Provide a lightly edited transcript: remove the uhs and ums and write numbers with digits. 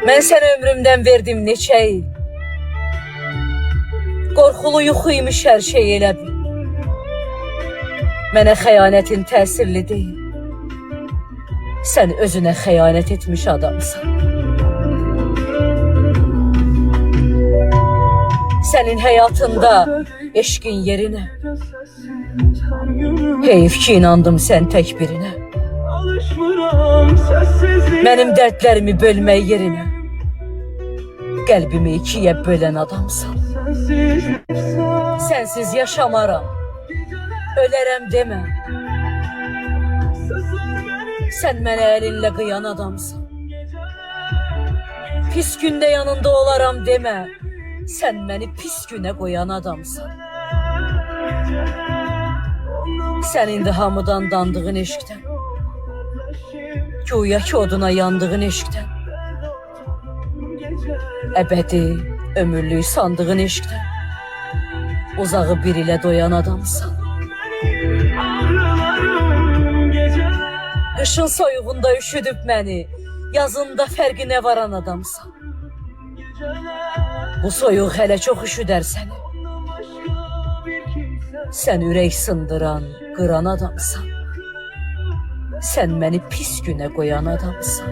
Mən sənə ömrümdən verdim neçə il. Qorxulu yuxuymuş hər şey elə bil. Mənə xəyanətin təsirli deyil. Sən özünə xəyanət etmiş adamsan. Sənin həyatında eşqin yerinə. Heyf ki inandım sən tək birinə. Mənim dərdlərimi bölmək yerinə. Qəlbimi ikiyə bölən adamsan. Sənsiz yaşamaram, ölərəm demə. Sən mənə əlinlə qıyan adamsan. Pis gündə yanında olaram demə. Sən məni pis günə qoyan adamsan. Sən indi hamıdan dandığın eşqdən, güya ki oduna yandığın eşqdən, əbədi ömürlük sandığın eşqdən, uzağı bir ilə doyan adamsan. Qışın soyuğunda üşüdüb məni, yazında fərqinə varan adamsan. Bu soyuq hələ çox üşüdər səni. Sən ürək sındıran, qıran adamsan. Sən məni pis günə qoyan adamsan.